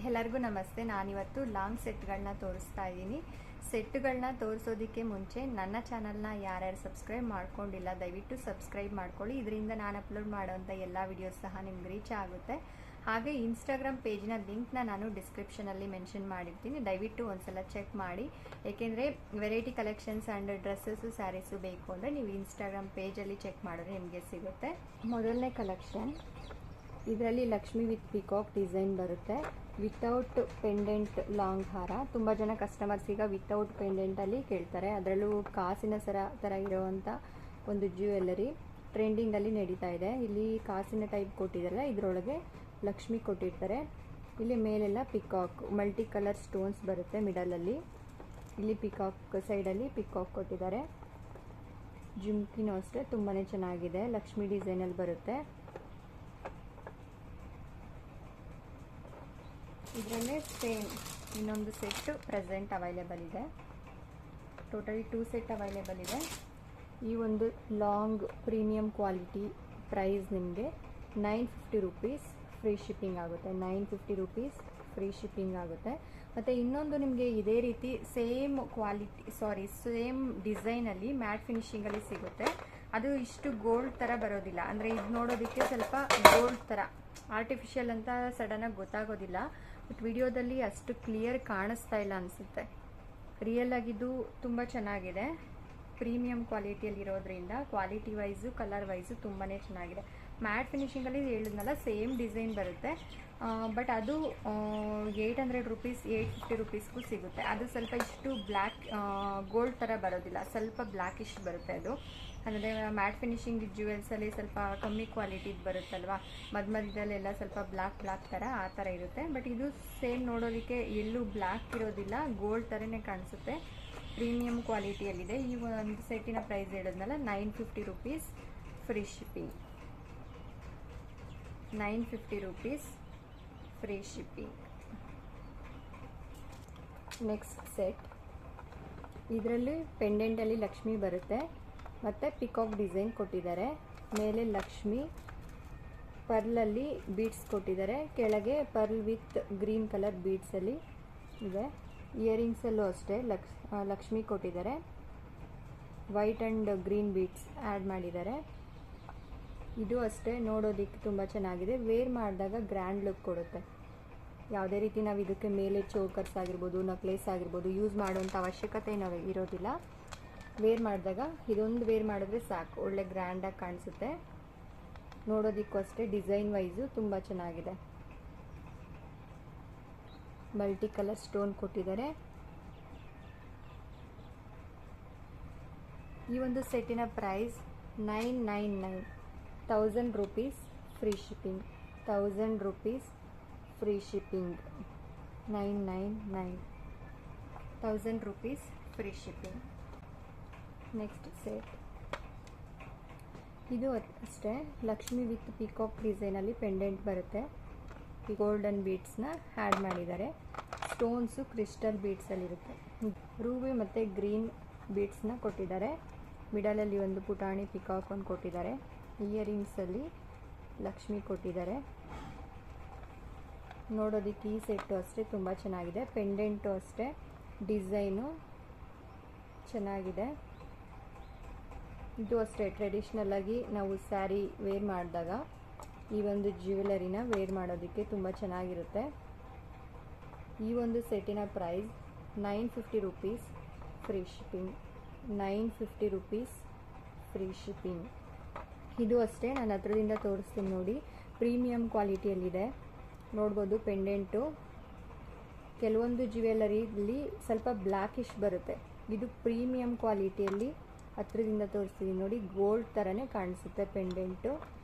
ಎಲ್ಲರಿಗೂ ನಮಸ್ತೆ. ನಾನಿವತ್ತು ಲಾಂಗ್ ಸೆಟ್ಗಳನ್ನ ತೋರಿಸ್ತಾ ಇದ್ದೀನಿ. ಸೆಟ್ಗಳನ್ನ ತೋರಿಸೋದಕ್ಕೆ ಮುಂಚೆ ನನ್ನ ಚಾನಲ್ನ ಯಾರ್ಯಾರು ಸಬ್ಸ್ಕ್ರೈಬ್ ಮಾಡ್ಕೊಂಡಿಲ್ಲ ದಯವಿಟ್ಟು ಸಬ್ಸ್ಕ್ರೈಬ್ ಮಾಡ್ಕೊಳ್ಳಿ. ಇದರಿಂದ ನಾನು ಅಪ್ಲೋಡ್ ಮಾಡೋವಂಥ ಎಲ್ಲ ವಿಡಿಯೋಸ್ ಸಹ ನಿಮ್ಗೆ ರೀಚ್ ಆಗುತ್ತೆ. ಹಾಗೆ ಇನ್ಸ್ಟಾಗ್ರಾಮ್ ಪೇಜ್ನ ಲಿಂಕ್ನ ನಾನು ಡಿಸ್ಕ್ರಿಪ್ಷನಲ್ಲಿ ಮೆನ್ಷನ್ ಮಾಡಿರ್ತೀನಿ, ದಯವಿಟ್ಟು ಒಂದ್ಸಲ ಚೆಕ್ ಮಾಡಿ. ಏಕೆಂದರೆ variety collections and dresses saris ಬೇಕು ಅಂದರೆ ನೀವು ಇನ್ಸ್ಟಾಗ್ರಾಮ್ ಪೇಜಲ್ಲಿ ಚೆಕ್ ಮಾಡಿದ್ರೆ ನಿಮಗೆ ಸಿಗುತ್ತೆ. ಮೊದಲನೇ ಕಲೆಕ್ಷನ್, ಇದರಲ್ಲಿ ಲಕ್ಷ್ಮಿ ವಿತ್ ಪಿಕಾಕ್ ಡಿಸೈನ್ ಬರುತ್ತೆ. ವಿತೌಟ್ ಪೆಂಡೆಂಟ್ ಲಾಂಗ್ ಹಾರ. ತುಂಬ ಜನ ಕಸ್ಟಮರ್ಸ್ ಈಗ ವಿತೌಟ್ ಪೆಂಡೆಂಟಲ್ಲಿ ಕೇಳ್ತಾರೆ. ಅದರಲ್ಲೂ ಕಾಸಿನ ಸರ ಥರ ಇರೋವಂಥ ಒಂದು ಜ್ಯುವೆಲ್ಲರಿ ಟ್ರೆಂಡಿಂಗಲ್ಲಿ ನಡೀತಾ ಇದೆ. ಇಲ್ಲಿ ಕಾಸಿನ ಟೈಪ್ ಕೊಟ್ಟಿದ್ದಾರಲ್ಲ, ಇದರೊಳಗೆ ಲಕ್ಷ್ಮಿ ಕೊಟ್ಟಿರ್ತಾರೆ. ಇಲ್ಲಿ ಮೇಲೆಲ್ಲ ಪಿಕಾಕ್ ಮಲ್ಟಿ ಕಲರ್ ಸ್ಟೋನ್ಸ್ ಬರುತ್ತೆ ಮಿಡಲಲ್ಲಿ. ಇಲ್ಲಿ ಪಿಕಾಕ್ ಸೈಡಲ್ಲಿ ಪಿಕಾಕ್ ಕೊಟ್ಟಿದ್ದಾರೆ. ಜುಮ್ಕಿನೂ ಅಷ್ಟೇ ತುಂಬಾ ಚೆನ್ನಾಗಿದೆ, ಲಕ್ಷ್ಮಿ ಡಿಸೈನಲ್ಲಿ ಬರುತ್ತೆ. ಇದರಲ್ಲೇ ಸೇಮ್ ಇನ್ನೊಂದು ಸೆಟ್ಟು ಪ್ರೆಸೆಂಟ್ ಅವೈಲೇಬಲ್ ಇದೆ. ಟೋಟಲಿ 2 ಸೆಟ್ ಅವೈಲೇಬಲ್ ಇದೆ. ಈ ಒಂದು ಲಾಂಗ್ ಪ್ರೀಮಿಯಂ ಕ್ವಾಲಿಟಿ ಪ್ರೈಸ್ ನಿಮಗೆ 950 ರೂಪೀಸ್ ಫ್ರೀ ಶಿಪ್ಪಿಂಗ್ ಆಗುತ್ತೆ. 950 ರೂಪೀಸ್ ಫ್ರೀ ಶಿಪ್ಪಿಂಗ್ ಆಗುತ್ತೆ. ಮತ್ತು ಇನ್ನೊಂದು ನಿಮಗೆ ಇದೇ ರೀತಿ ಸೇಮ್ ಸೇಮ್ ಡಿಸೈನಲ್ಲಿ ಮ್ಯಾಟ್ ಫಿನಿಶಿಂಗಲ್ಲಿ ಸಿಗುತ್ತೆ. ಅದು ಇಷ್ಟು ಗೋಲ್ಡ್ ಥರ ಬರೋದಿಲ್ಲ. ಅಂದರೆ ಇದು ನೋಡೋದಕ್ಕೆ ಸ್ವಲ್ಪ ಗೋಲ್ಡ್ ಥರ ಆರ್ಟಿಫಿಷಿಯಲ್ ಅಂತ ಸಡನ್ನಾಗಿ ಗೊತ್ತಾಗೋದಿಲ್ಲ. ಬಟ್ ವಿಡಿಯೋದಲ್ಲಿ ಅಷ್ಟು ಕ್ಲಿಯರ್ ಕಾಣಿಸ್ತಾ ಇಲ್ಲ ಅನಿಸುತ್ತೆ. ರಿಯಲ್ ಆಗಿದ್ದು ತುಂಬ ಚೆನ್ನಾಗಿದೆ. ಪ್ರೀಮಿಯಂ ಕ್ವಾಲಿಟಿಯಲ್ಲಿ ಇರೋದ್ರಿಂದ ಕ್ವಾಲಿಟಿ ವೈಸು ಕಲರ್ ವೈಸು ತುಂಬಾ ಚೆನ್ನಾಗಿದೆ. ಮ್ಯಾಟ್ ಫಿನಿಶಿಂಗಲ್ಲಿ ಹೇಳಿದ್ನಲ್ಲ ಸೇಮ್ ಡಿಸೈನ್ ಬರುತ್ತೆ. ಬಟ್ ಅದು 800 ರೂಪೀಸ್ 850 ರೂಪೀಸ್ಗೂ ಸಿಗುತ್ತೆ. ಅದು ಸ್ವಲ್ಪ ಇಷ್ಟು ಬ್ಲ್ಯಾಕ್ ಗೋಲ್ಡ್ ಥರ ಬರೋದಿಲ್ಲ, ಸ್ವಲ್ಪ ಬ್ಲ್ಯಾಕಿಶ್ ಬರುತ್ತೆ. ಅದು ಅಂದರೆ ಮ್ಯಾಟ್ ಫಿನಿಶಿಂಗ್ ಜ್ಯುವೆಲ್ಸಲ್ಲಿ ಸ್ವಲ್ಪ ಕಮ್ಮಿ ಕ್ವಾಲಿಟಿದು ಬರುತ್ತಲ್ವ, ಮಧ್ಯದಲ್ಲೆಲ್ಲ ಸ್ವಲ್ಪ ಬ್ಲ್ಯಾಕ್ ಥರ ಆ ಥರ ಇರುತ್ತೆ. ಬಟ್ ಇದು ಸೇಮ್ ನೋಡೋದಕ್ಕೆ ಎಲ್ಲೂ ಬ್ಲ್ಯಾಕ್ ಇರೋದಿಲ್ಲ, ಗೋಲ್ಡ್ ಥರನೇ ಕಾಣಿಸುತ್ತೆ. ಪ್ರೀಮಿಯಂ ಕ್ವಾಲಿಟಿಯಲ್ಲಿದೆ. ಈ ಒಂದು ಸೆಟ್ಟಿನ ಪ್ರೈಸ್ ಹೇಳಿದ್ನಲ್ಲ 950 rupees free shipping. 950 rupees free shipping. Next set, ಇದರಲ್ಲಿ ಪೆಂಡೆಂಟಲ್ಲಿ ಲಕ್ಷ್ಮಿ ಬರುತ್ತೆ ಮತ್ತು ಪಿಕಾಕ್ ಡಿಸೈನ್ ಕೊಟ್ಟಿದ್ದಾರೆ. ಮೇಲೆ ಲಕ್ಷ್ಮಿ ಪರ್ಲಲ್ಲಿ ಬೀಡ್ಸ್ ಕೊಟ್ಟಿದ್ದಾರೆ, ಕೆಳಗೆ ಪರ್ಲ್ ವಿತ್ ಗ್ರೀನ್ ಕಲರ್ ಬೀಡ್ಸಲ್ಲಿ ಇದೆ. ಇಯರಿಂಗ್ಸಲ್ಲೂ ಅಷ್ಟೇ ಲಕ್ಷ್ಮಿ ಕೊಟ್ಟಿದ್ದಾರೆ, white and green beads add ಮಾಡಿದ್ದಾರೆ. ಇದು ಅಷ್ಟೇ ನೋಡೋದಕ್ಕೆ ತುಂಬ ಚೆನ್ನಾಗಿದೆ. ವೇರ್ ಮಾಡಿದಾಗ ಗ್ರ್ಯಾಂಡ್ ಲುಕ್ ಕೊಡುತ್ತೆ. ಯಾವುದೇ ರೀತಿ ನಾವು ಇದಕ್ಕೆ ಮೇಲೆ ಚೋಕರ್ಸ್ ಆಗಿರ್ಬೋದು, ನಕ್ಲೇಸ್ ಆಗಿರ್ಬೋದು ಯೂಸ್ ಮಾಡುವಂಥ ಅವಶ್ಯಕತೆ ಇರೋದಿಲ್ಲ. ವೇರ್ ಮಾಡಿದಾಗ ಇದೊಂದು ವೇರ್ ಮಾಡಿದ್ರೆ ಸಾಕು, ಒಳ್ಳೆ ಗ್ರ್ಯಾಂಡಾಗಿ ಕಾಣಿಸುತ್ತೆ. ನೋಡೋದಕ್ಕೂ ಅಷ್ಟೇ ಡಿಸೈನ್ ವೈಸು ತುಂಬ ಚೆನ್ನಾಗಿದೆ. ಮಲ್ಟಿ ಕಲರ್ ಸ್ಟೋನ್ ಕೊಟ್ಟಿದ್ದಾರೆ. ಈ ಒಂದು ಸೆಟ್ಟಿನ price 999, 1000 rupees free shipping. 1000 rupees free shipping. 999, 1000 rupees free shipping. Next set, ಇದು ಅಷ್ಟೇ ಲಕ್ಷ್ಮಿ ವಿತ್ ಪಿಕಾಕ್ ಡಿಸೈನಲ್ಲಿ ಪೆಂಡೆಂಟ್ ಬರುತ್ತೆ. ಗೋಲ್ಡನ್ ಬೀಡ್ಸ್ನ ಆ್ಯಡ್ ಮಾಡಿದ್ದಾರೆ. ಸ್ಟೋನ್ಸು ಕ್ರಿಸ್ಟಲ್ ಬೀಡ್ಸಲ್ಲಿರುತ್ತೆ. ರೂಬಿ ಮತ್ತು ಗ್ರೀನ್ ಬೀಡ್ಸ್ನ ಕೊಟ್ಟಿದ್ದಾರೆ. ಮಿಡಲಲ್ಲಿ ಒಂದು ಪುಟಾಣಿ ಪಿಕಾಕ್ ಒಂದು ಕೊಟ್ಟಿದ್ದಾರೆ. ಇಯರಿಂಗ್ಸಲ್ಲಿ ಲಕ್ಷ್ಮಿ ಕೊಟ್ಟಿದ್ದಾರೆ. ನೋಡೋದಕ್ಕೆ ಈ ಸೆಟ್ಟು ಅಷ್ಟೇ ತುಂಬ ಚೆನ್ನಾಗಿದೆ. ಪೆಂಡೆಂಟು ಅಷ್ಟೇ ಡಿಸೈನು ಚೆನ್ನಾಗಿದೆ. ಇದು ಅಷ್ಟೇ ಟ್ರೆಡಿಷ್ನಲ್ಲಾಗಿ ನಾವು ಸ್ಯಾರಿ ವೇರ್ ಮಾಡಿದಾಗ ಈ ಒಂದು ಜ್ಯುವೆಲರಿನ ವೇರ್ ಮಾಡೋದಕ್ಕೆ ತುಂಬ ಚೆನ್ನಾಗಿರುತ್ತೆ. ಈ ಒಂದು ಸೆಟ್ಟಿನ price 950 rupees free shipping. 950 rupees free shipping. ಇದು ಅಷ್ಟೇ ನಾನು ಹತ್ರದಿಂದ ತೋರಿಸ್ತೀನಿ ನೋಡಿ. ಪ್ರೀಮಿಯಂ ಕ್ವಾಲಿಟಿಯಲ್ಲಿದೆ. ನೋಡ್ಬೋದು ಪೆಂಡೆಂಟು ಕೆಲವೊಂದು ಜ್ಯುವೆಲರಿಲಿ ಸ್ವಲ್ಪ ಬ್ಲ್ಯಾಕಿಶ್ ಬರುತ್ತೆ. ಇದು ಪ್ರೀಮಿಯಂ ಕ್ವಾಲಿಟಿಯಲ್ಲಿ ಹತ್ರದಿಂದ ತೋರಿಸ್ತೀನಿ ನೋಡಿ, ಗೋಲ್ಡ್ ಥರನೇ ಕಾಣಿಸುತ್ತೆ ಪೆಂಡೆಂಟು.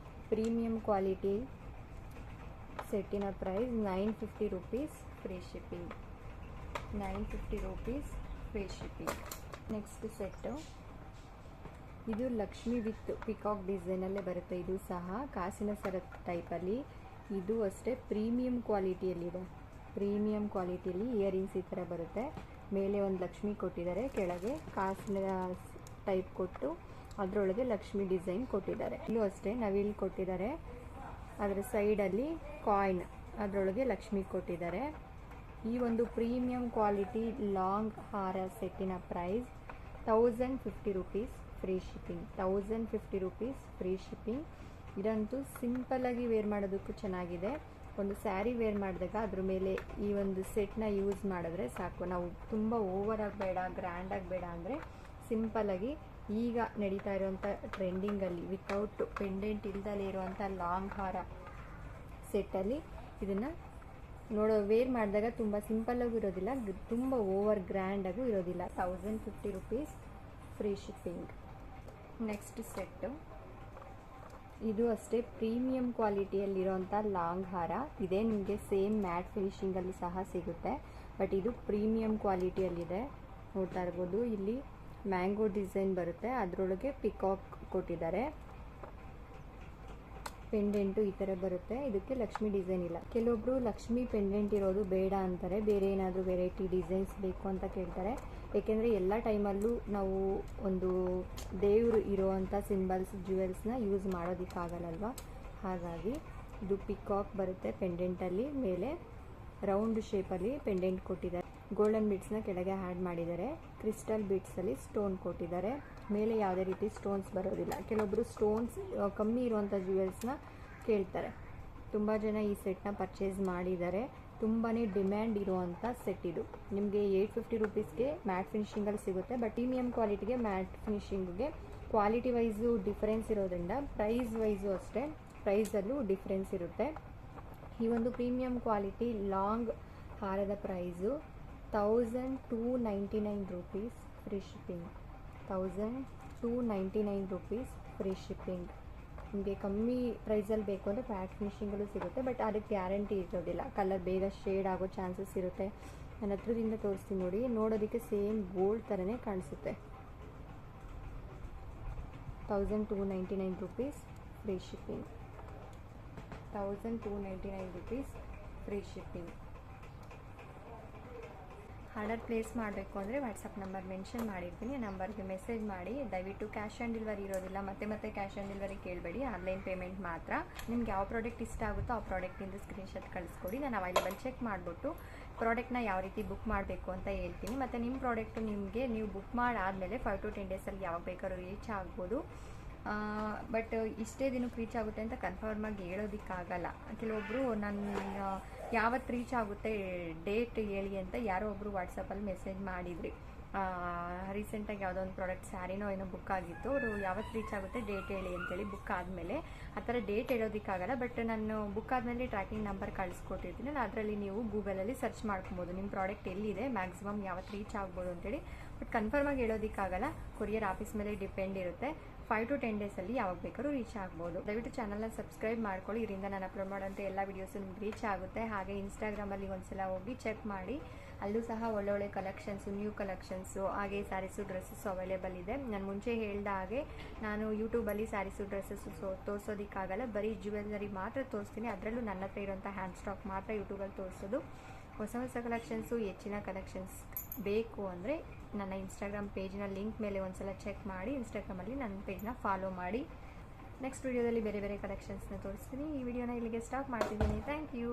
ಪ್ರೀಮಿಯಂ ಕ್ವಾಲಿಟಿ ಸೆಟ್ಟಿನ price 950 rupees free shipping. 950 rupees free shipping. Next set, ಇದು ಲಕ್ಷ್ಮಿ ವಿತ್ ಪಿಕಾಕ್ ಡಿಸೈನಲ್ಲೇ ಬರುತ್ತೆ. ಇದು ಸಹ ಕಾಸಿನ ಸರ ಟೈಪಲ್ಲಿ. ಇದು ಅಷ್ಟೇ ಪ್ರೀಮಿಯಂ ಕ್ವಾಲಿಟಿಯಲ್ಲಿದೆ. ಪ್ರೀಮಿಯಂ ಕ್ವಾಲಿಟಿಯಲ್ಲಿ ಇಯರಿಂಗ್ಸ್ ಈ ಥರ ಬರುತ್ತೆ. ಮೇಲೆ ಒಂದು ಲಕ್ಷ್ಮಿ ಕೊಟ್ಟಿದ್ದಾರೆ, ಕೆಳಗೆ ಕಾಸಿನ ಟೈಪ್ ಕೊಟ್ಟು ಅದರೊಳಗೆ ಲಕ್ಷ್ಮಿ ಡಿಸೈನ್ ಕೊಟ್ಟಿದ್ದಾರೆ. ಇಲ್ಲೂ ಅಷ್ಟೇ ನವಿಲು ಕೊಟ್ಟಿದ್ದಾರೆ. ಅದರ ಸೈಡಲ್ಲಿ ಕಾಯಿನ್, ಅದರೊಳಗೆ ಲಕ್ಷ್ಮಿ ಕೊಟ್ಟಿದ್ದಾರೆ. ಈ ಒಂದು ಪ್ರೀಮಿಯಂ ಕ್ವಾಲಿಟಿ ಲಾಂಗ್ ಹಾರ ಸೆಟ್ಟಿನ price 1050 rupees free shipping. 1050 rupees free shipping. ಇದಂತೂ ಸಿಂಪಲ್ಲಾಗಿ ವೇರ್ ಮಾಡೋದಕ್ಕೂ ಚೆನ್ನಾಗಿದೆ. ಒಂದು ಸ್ಯಾರಿ ವೇರ್ ಮಾಡಿದಾಗ ಅದ್ರ ಮೇಲೆ ಈ ಒಂದು ಸೆಟ್ನ ಯೂಸ್ ಮಾಡಿದ್ರೆ ಸಾಕು. ನಾವು ತುಂಬ ಓವರಾಗಿ ಬೇಡ, ಗ್ರ್ಯಾಂಡಾಗಿ ಬೇಡ ಅಂದರೆ ಸಿಂಪಲ್ಲಾಗಿ ಈಗ ನಡೀತಾ ಇರೋವಂಥ ಟ್ರೆಂಡಿಂಗಲ್ಲಿ ವಿತೌಟ್ ಪೆಂಡೆಂಟ್ ಇಲ್ದಲೇ ಇರುವಂಥ ಲಾಂಗ್ ಹಾರ ಸೆಟ್ಟಲ್ಲಿ ಇದನ್ನು ವೇರ್ ಮಾಡಿದಾಗ ತುಂಬ ಸಿಂಪಲ್ಲಾಗೂ ಇರೋದಿಲ್ಲ, ತುಂಬ ಓವರ್ ಗ್ರ್ಯಾಂಡಾಗೂ ಇರೋದಿಲ್ಲ. 1050 rupees free shipping. Next set, ಇದು ಅಷ್ಟೇ ಪ್ರೀಮಿಯಂ ಕ್ವಾಲಿಟಿಯಲ್ಲಿರೋಂಥ ಲಾಂಗ್ ಹಾರ. ಇದೇ ನಿಮಗೆ ಸೇಮ್ ಮ್ಯಾಟ್ ಫಿನಿಶಿಂಗಲ್ಲಿ ಸಹ ಸಿಗುತ್ತೆ, ಬಟ್ ಇದು ಪ್ರೀಮಿಯಂ ಕ್ವಾಲಿಟಿಯಲ್ಲಿದೆ. ನೋಡ್ತಾ ಇರ್ಬೋದು, ಇಲ್ಲಿ ಮ್ಯಾಂಗೋ ಡಿಸೈನ್ ಬರುತ್ತೆ, ಅದರೊಳಗೆ ಪಿಕಾಕ್ ಕೊಟ್ಟಿದ್ದಾರೆ. ಪೆಂಡೆಂಟು ಈ ಥರ ಬರುತ್ತೆ. ಇದಕ್ಕೆ ಲಕ್ಷ್ಮಿ ಡಿಸೈನ್ ಇಲ್ಲ. ಕೆಲವೊಬ್ಬರು ಲಕ್ಷ್ಮಿ ಪೆಂಡೆಂಟ್ ಇರೋದು ಬೇಡ ಅಂತಾರೆ, ಬೇರೆ ಏನಾದರೂ ವೆರೈಟಿ ಡಿಸೈನ್ಸ್ ಬೇಕು ಅಂತ ಕೇಳ್ತಾರೆ. ಏಕೆಂದರೆ ಎಲ್ಲ ಟೈಮಲ್ಲೂ ನಾವು ಒಂದು ದೇವರು ಇರೋವಂಥ ಸಿಂಬಲ್ಸ್ ಜ್ಯುವೆಲ್ಸ್ನ ಯೂಸ್ ಮಾಡೋದಕ್ಕಾಗಲ್ಲಲ್ವ. ಹಾಗಾಗಿ ಇದು ಪಿಕಾಕ್ ಬರುತ್ತೆ ಪೆಂಡೆಂಟಲ್ಲಿ. ಮೇಲೆ ರೌಂಡ್ ಶೇಪಲ್ಲಿ ಪೆಂಡೆಂಟ್ ಕೊಟ್ಟಿದ್ದಾರೆ. ಗೋಲ್ಡನ್ ಬೀಡ್ಸ್ನ ಕೆಳಗೆ ಆ್ಯಡ್ ಮಾಡಿದ್ದಾರೆ. ಕ್ರಿಸ್ಟಲ್ ಬೀಡ್ಸಲ್ಲಿ ಸ್ಟೋನ್ ಕೊಟ್ಟಿದ್ದಾರೆ. ಮೇಲೆ ಯಾವುದೇ ರೀತಿ ಸ್ಟೋನ್ಸ್ ಬರೋದಿಲ್ಲ. ಕೆಲವೊಬ್ಬರು ಸ್ಟೋನ್ಸ್ ಕಮ್ಮಿ ಇರುವಂಥ ಜ್ಯುವೆಲ್ಸ್ನ ಕೇಳ್ತಾರೆ. ತುಂಬ ಜನ ಈ ಸೆಟ್ನ ಪರ್ಚೇಸ್ ಮಾಡಿದ್ದಾರೆ. ತುಂಬಾ ಡಿಮ್ಯಾಂಡ್ ಇರುವಂಥ ಸೆಟ್ ಇದು. ನಿಮಗೆ 850 ರೂಪೀಸ್ಗೆ ಮ್ಯಾಟ್ ಫಿನಿಶಿಂಗಲ್ಲಿ ಸಿಗುತ್ತೆ, ಬಟ್ ಪ್ರೀಮಿಯಂ ಕ್ವಾಲಿಟಿಗೆ ಮ್ಯಾಟ್ ಫಿನಿಶಿಂಗ್ಗೆ ಕ್ವಾಲಿಟಿ ವೈಸು ಡಿಫ್ರೆನ್ಸ್ ಇರೋದ್ರಿಂದ ಪ್ರೈಸ್ ವೈಸು ಅಷ್ಟೇ ಪ್ರೈಸಲ್ಲೂ ಡಿಫ್ರೆನ್ಸ್ ಇರುತ್ತೆ. ಈ ಒಂದು ಪ್ರೀಮಿಯಂ ಕ್ವಾಲಿಟಿ ಲಾಂಗ್ ಹಾರದ price 1299 rupees free shipping. 1299 rupees free shipping. ನಿಮಗೆ ಕಮ್ಮಿ ಪ್ರೈಸಲ್ಲಿ ಬೇಕು ಅಂದರೆ ಮ್ಯಾಟ್ ಫಿನಿಶಿಂಗಲ್ಲೂ ಸಿಗುತ್ತೆ, ಬಟ್ ಅದಕ್ಕೆ ಗ್ಯಾರಂಟಿ ಇರೋದಿಲ್ಲ. ಕಲರ್ ಬೇಗ ಶೇಡ್ ಆಗೋ ಚಾನ್ಸಸ್ ಇರುತ್ತೆ. ನಾನು ಹತ್ರದಿಂದ ತೋರಿಸ್ತೀನಿ ನೋಡಿ, ನೋಡೋದಕ್ಕೆ ಸೇಮ್ ಗೋಲ್ಡ್ ಥರನೇ ಕಾಣಿಸುತ್ತೆ. 1299 rupees free shipping. 1299 rupees free shipping. Order place ಮಾಡಬೇಕು ಅಂದರೆ ವಾಟ್ಸಪ್ ನಂಬರ್ ಮೆನ್ಷನ್ ಮಾಡಿರ್ತೀನಿ. ನಂಬರ್ಗೆ ಮೆಸೇಜ್ ಮಾಡಿ. ದಯವಿಟ್ಟು ಕ್ಯಾಶ್ ಆನ್ ಡೆಲಿವರಿ ಇರೋದಿಲ್ಲ, ಮತ್ತೆ ಕ್ಯಾಶ್ ಆನ್ ಡೆಲಿವರಿ ಕೇಳಬೇಡಿ. ಆನ್ಲೈನ್ ಪೇಮೆಂಟ್ ಮಾತ್ರ. ನಿಮ್ಗೆ ಯಾವ ಪ್ರಾಡಕ್ಟ್ ಇಷ್ಟ ಆಗುತ್ತೋ ಆ ಪ್ರಾಡಕ್ಟಿಂದ ಸ್ಕ್ರೀನ್ಶಾಟ್ ಕಳಿಸ್ಕೊಡಿ. ನಾನು ಅವೈಲೇಬಲ್ ಚೆಕ್ ಮಾಡಿಬಿಟ್ಟು ಪ್ರಾಡಕ್ಟ್ನ ಯಾವ ರೀತಿ ಬುಕ್ ಮಾಡಬೇಕು ಅಂತ ಹೇಳ್ತೀನಿ. ಮತ್ತು ನಿಮ್ಮ ಪ್ರಾಡಕ್ಟು ನಿಮಗೆ ನೀವು ಬುಕ್ ಮಾಡಾದಮೇಲೆ 5 to 10 ಡೇಸಲ್ಲಿ ಯಾವಾಗ ಬೇಕಾದ್ರೂ ರೀಚ್ ಆಗ್ಬೋದು. ಬಟ್ ಇಷ್ಟೇ ದಿನಕ್ಕೆ ರೀಚ್ ಆಗುತ್ತೆ ಅಂತ ಕನ್ಫರ್ಮಾಗಿ ಹೇಳೋದಕ್ಕಾಗಲ್ಲ. ಕೆಲವೊಬ್ಬರು ನಾನು ಯಾವತ್ತು ರೀಚ್ ಆಗುತ್ತೆ ಡೇಟ್ ಹೇಳಿ ಅಂತ ಯಾರೋ ಒಬ್ಬರು ವಾಟ್ಸಪ್ಪಲ್ಲಿ ಮೆಸೇಜ್ ಮಾಡಿದ್ರಿ. ರೀಸೆಂಟಾಗಿ ಯಾವುದೋ ಒಂದು ಪ್ರಾಡಕ್ಟ್ ಸ್ಯಾರಿನೋ ಏನೋ ಬುಕ್ ಆಗಿತ್ತು. ಅವರು ಯಾವತ್ತು ರೀಚ್ ಆಗುತ್ತೆ ಡೇಟ್ ಹೇಳಿ ಅಂತೇಳಿ ಬುಕ್ ಆದಮೇಲೆ ಆ ಥರ ಡೇಟ್ ಹೇಳೋದಕ್ಕಾಗಲ್ಲ. ಬಟ್ ನಾನು ಬುಕ್ ಆದಮೇಲೆ ಟ್ರ್ಯಾಕಿಂಗ್ ನಂಬರ್ ಕಳಿಸ್ಕೊಟ್ಟಿರ್ತೀನಿ. ಅದರಲ್ಲಿ ನೀವು ಗೂಗಲಲ್ಲಿ ಸರ್ಚ್ ಮಾಡ್ಕೊಬೋದು ನಿಮ್ಮ ಪ್ರಾಡಕ್ಟ್ ಎಲ್ಲಿದೆ, ಮ್ಯಾಕ್ಸಿಮಮ್ ಯಾವತ್ತು ರೀಚ್ ಆಗ್ಬೋದು ಅಂತೇಳಿ. ಬಟ್ ಕನ್ಫರ್ಮಾಗಿ ಹೇಳೋದಕ್ಕಾಗಲ್ಲ, ಕೊರಿಯರ್ ಆಫೀಸ್ ಮೇಲೆ ಡಿಪೆಂಡ್ ಇರುತ್ತೆ. 5 to 10 ಡೇಸಲ್ಲಿ ಯಾವಾಗ ಬೇಕಾದ್ರೂ ರೀಚ್ ಆಗ್ಬೋದು. ದಯವಿಟ್ಟು ಚಾನಲ್ನ ಸಬ್ಸ್ಕ್ರೈಬ್ ಮಾಡ್ಕೊಳ್ಳಿ. ಇದರಿಂದ ನಾನು ಅಪ್ಲೋಡ್ ಮಾಡೋಂಥ ಎಲ್ಲ ವೀಡಿಯೋಸು ನಿಮ್ಗೆ ರೀಚ್ ಆಗುತ್ತೆ. ಹಾಗೆ ಇನ್ಸ್ಟಾಗ್ರಾಮಲ್ಲಿ ಒಂದ್ಸಲ ಹೋಗಿ ಚೆಕ್ ಮಾಡಿ, ಅಲ್ಲೂ ಸಹ ಒಳ್ಳೊಳ್ಳೆ ಕಲೆಕ್ಷನ್ಸು, ನ್ಯೂ ಕಲೆಕ್ಷನ್ಸು, ಹಾಗೆ ಸ್ಯಾರೀಸು, ಡ್ರೆಸ್ಸಸ್ಸು ಅವೈಲೇಬಲ್ ಇದೆ. ನಾನು ಮುಂಚೆ ಹೇಳ್ದ ಹಾಗೆ ನಾನು ಯೂಟ್ಯೂಬಲ್ಲಿ ಸ್ಯಾರೀಸು, ಡ್ರೆಸ್ಸಸ್ಸು ತೋರಿಸೋದಕ್ಕಾಗಲ್ಲ, ಬರೀ ಜ್ಯುವೆಲ್ಲರಿ ಮಾತ್ರ ತೋರಿಸ್ತೀನಿ. ಅದರಲ್ಲೂ ನನ್ನ ಹತ್ರ ಇರೋಂಥ ಹ್ಯಾಂಡ್ ಸ್ಟಾಕ್ ಮಾತ್ರ ಯೂಟ್ಯೂಬಲ್ಲಿ ತೋರಿಸೋದು. ಹೊಸ ಕಲೆಕ್ಷನ್ಸು, ಹೆಚ್ಚಿನ ಕಲೆಕ್ಷನ್ಸ್ ಬೇಕು ಅಂದರೆ ನನ್ನ ಇನ್ಸ್ಟಾಗ್ರಾಮ್ ಪೇಜ್ನ ಲಿಂಕ್ ಮೇಲೆ ಒಂದ್ಸಲ ಚೆಕ್ ಮಾಡಿ ಇನ್ಸ್ಟಾಗ್ರಾಮಲ್ಲಿ ನನ್ನ ಪೇಜ್ನ ಫಾಲೋ ಮಾಡಿ. ನೆಕ್ಸ್ಟ್ ವೀಡಿಯೋದಲ್ಲಿ ಬೇರೆ ಕಲೆಕ್ಷನ್ಸ್ನ ತೋರಿಸ್ತೀನಿ. ಈ ವಿಡಿಯೋನ ಇಲ್ಲಿಗೆ ಸ್ಟಾಪ್ ಮಾಡ್ತಿದ್ದೀನಿ. Thank you.